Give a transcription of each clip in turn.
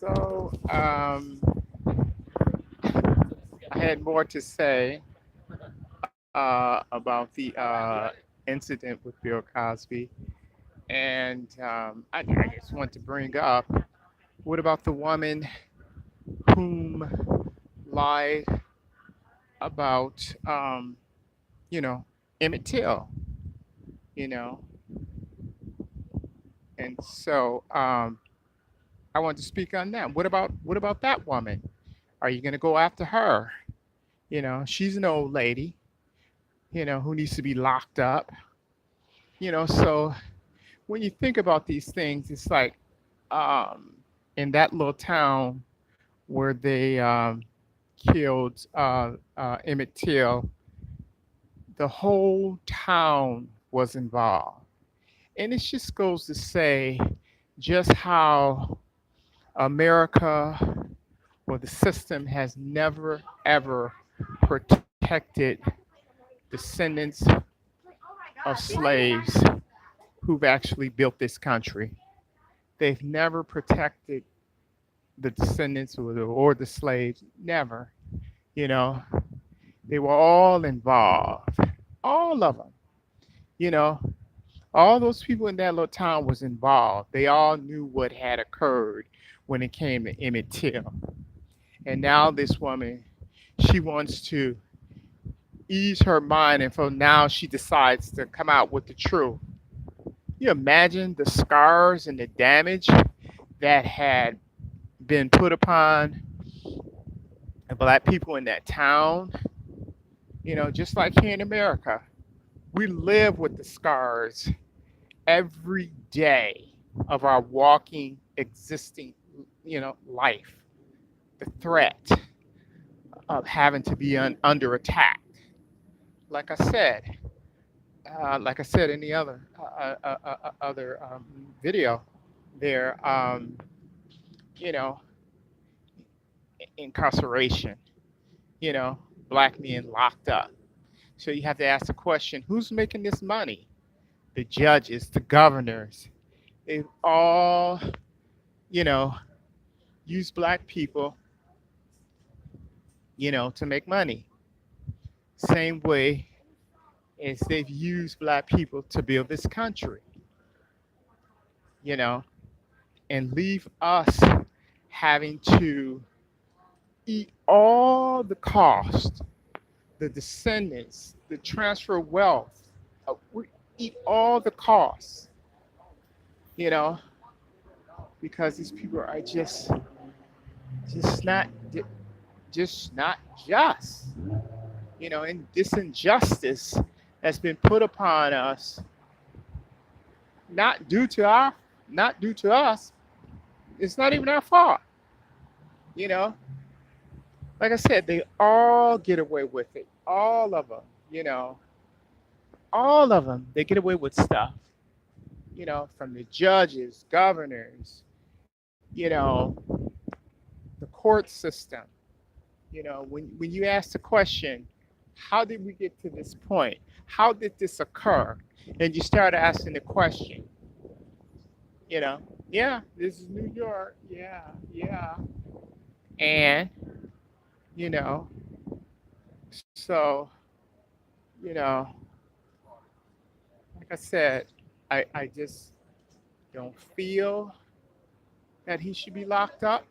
So, I had more to say about the incident with Bill Cosby, and I just want to bring up what about the woman whom lied about, you know, Emmett Till, you know, and so I want to speak on that. What about that woman? Are you going to go after her? She's an old lady, who needs to be locked up. So when you think about these things, it's like um, in that little town where they killed Emmett Till, the whole town was involved. And it just goes to say just how America or the system has never, ever protected descendants of slaves who've actually built this country. They've never protected the descendants or the slaves. Never. You know, they were all involved. All of them. You know, all those people in that little town was involved. They all knew what had occurred when it came to Emmett Till. And now this woman, she wants to ease her mind, and so now she decides to come out with the truth. You imagine the scars and the damage that had been put upon the black people in that town, just like here in America. We live with the scars every day of our walking, existing, life. The threat of having to be under attack. Like I said, in the other video, there, you know, incarceration, you know, black men locked up. So you have to ask the question: who's making this money? The judges, the governors. They've all, you know, used black people, to make money. Same way as they've used black people to build this country, you know, and leave us having to eat all the cost, the descendants, the transfer wealth. We eat all the costs, you know, because these people are just not just not just, and this injustice that's been put upon us, not due to our, not due to us. It's not even our fault, you know. Like I said, they all get away with it. All of them, all of them. They get away with stuff, from the judges, governors, the court system. When you ask the question, how did we get to this point? How did this occur? And you start asking the question, you know, yeah, this is New York. Yeah, yeah. And, you know, so, you know, like I said, I just don't feel that he should be locked up,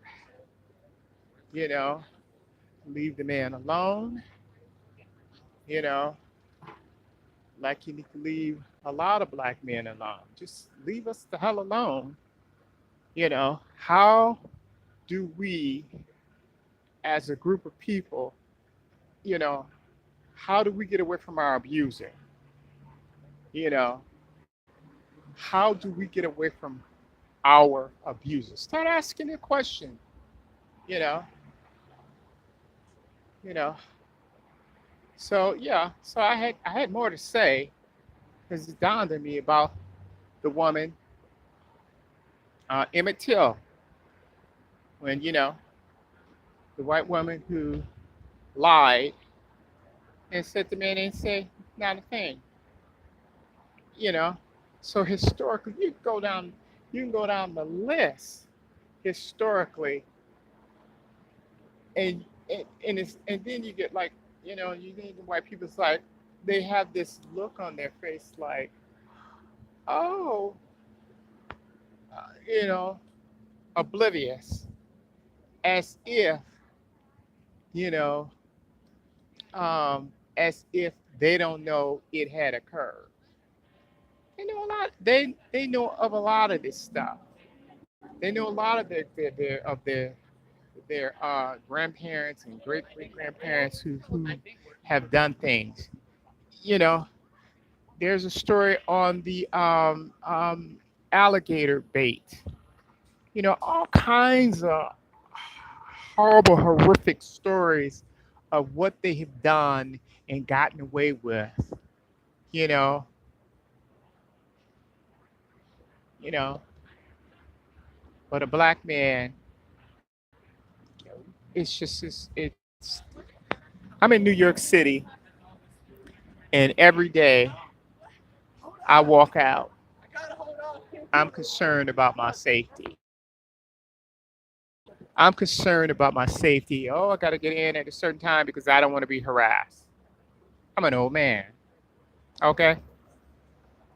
you know, leave the man alone, you know, like you need to leave a lot of black men alone. Just leave us the hell alone. How do we, as a group of people, you know, how do we get away from our abuser? You know, how do we get away from our abusers? Start asking the question, you know, you know. So yeah, so I had more to say because it dawned on me about the woman, Emmett Till, when the white woman who lied and said the man ain't say not a thing, you know. So historically, you can go down the list, historically, and then you get like, you think white people's like, they have this look on their face like, oh, you know, oblivious, as if, you know, as if they don't know it had occurred. They know a lot. They know of a lot of this stuff. They know a lot of their grandparents and great grandparents who have done things. You know, there's a story on the alligator bait. All kinds of horrible, horrific stories of what they have done and gotten away with. You know, you know, but a black man, it's. I'm in New York City, and every day I walk out, I'm concerned about my safety. I'm concerned about my safety. Oh, I got to get in at a certain time because I don't want to be harassed. I'm an old man, okay?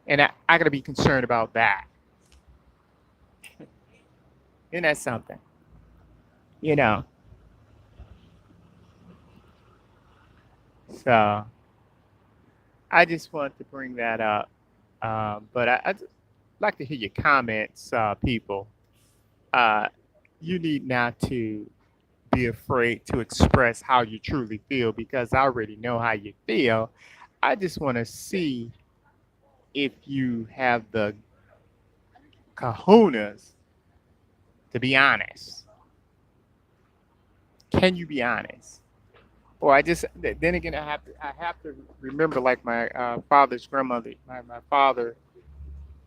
And I got to be concerned about that. Isn't that something? You know, so I just wanted to bring that up. But I'd like to hear your comments, people. Uh, you need not to be afraid to express how you truly feel because I already know how you feel. I just want to see if you have the kahunas to be honest. Can you be honest? Or I just then again I have to remember like my father's grandmother, my father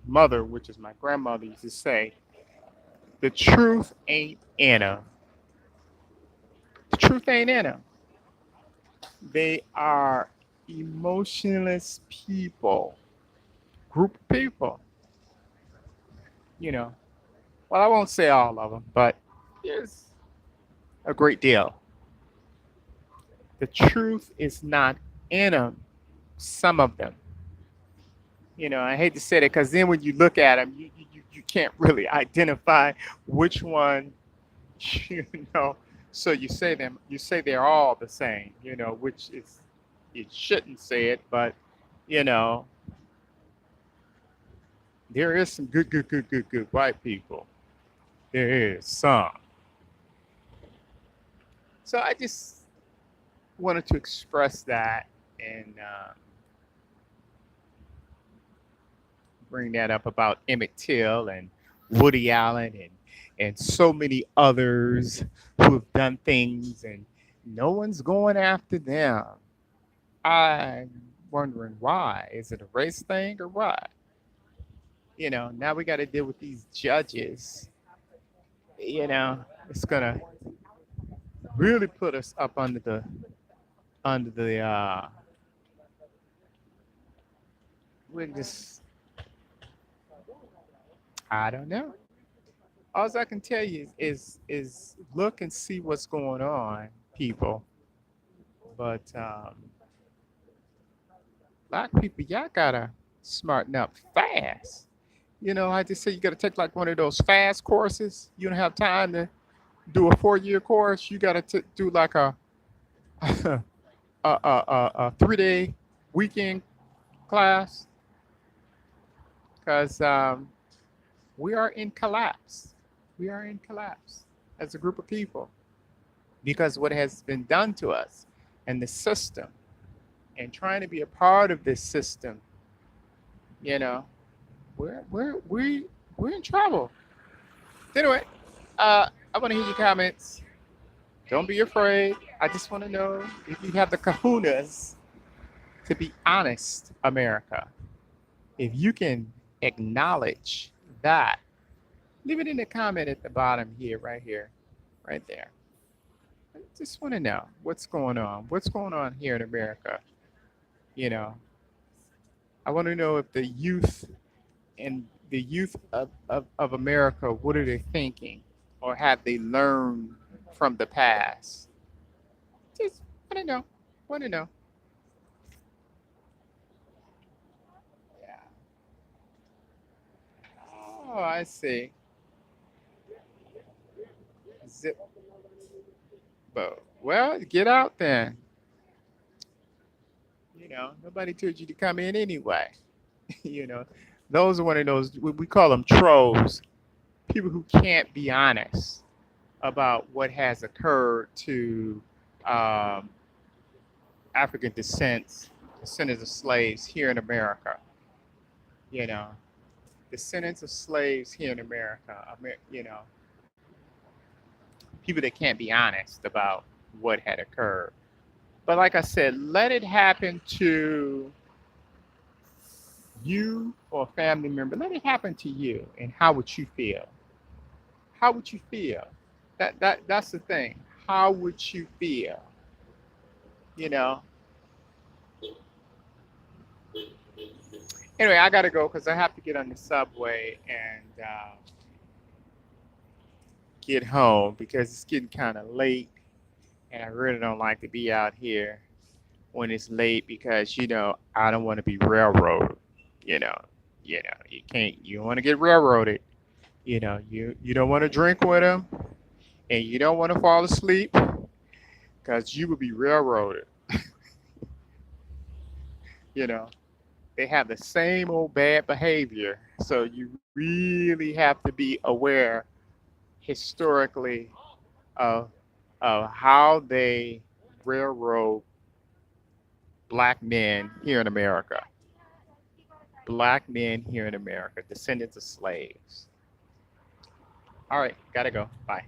mother, which is my grandmother, used to say, the truth ain't in them. The truth ain't in them. They are emotionless people, group of people. You know, well, I won't say all of them, but there's a great deal. The truth is not in them. Some of them. I hate to say that because then when you look at them, you can't really identify which one, you know. So you say they're all the same, which is, you shouldn't say it, but, you know, there is some good white people. There is some. So I just wanted to express that and bring that up about Emmett Till and Woody Allen and so many others who have done things and no one's going after them. I'm wondering why. Is it a race thing or what? Now we got to deal with these judges. It's gonna really put us up under the we just I don't know. All I can tell you is look and see what's going on, people. But black people, y'all gotta smarten up fast. I just say you gotta take like one of those fast courses. You don't have time to do a 4-year course. You gotta do like a a 3-day weekend class because we are in collapse. We are in collapse as a group of people because what has been done to us and the system and trying to be a part of this system, you know, we're in trouble. Anyway, I want to hear your comments. Don't be afraid. I just want to know if you have the kahunas to be honest, America. If you can acknowledge that, leave it in the comment at the bottom here, right here, right there. I just want to know what's going on. What's going on here in America? You know, I want to know if the youth and the youth of America, what are they thinking? or have they learned from the past? Just want to know. Want to know. Yeah. Oh, I see. Zip. Well, get out then. Nobody told you to come in anyway. you know, those are one of those we call them trolls. People who can't be honest about what has occurred to um, African descendants of slaves here in America. You know, descendants of slaves here in America. People that can't be honest about what had occurred. But like I said, let it happen to you or a family member. Let it happen to you, and how would you feel? How would you feel? That's the thing. How would you feel? You know. Anyway, I gotta go because I have to get on the subway and get home because it's getting kind of late, and I really don't like to be out here when it's late because I don't want to be railroaded. You know, you can't. You don't want to get railroaded. You don't want to drink with them, and you don't want to fall asleep because you will be railroaded. You know, they have the same old bad behavior, so you really have to be aware historically of how they railroad black men here in America. Black men here in America, descendants of slaves. All right, gotta go. Bye.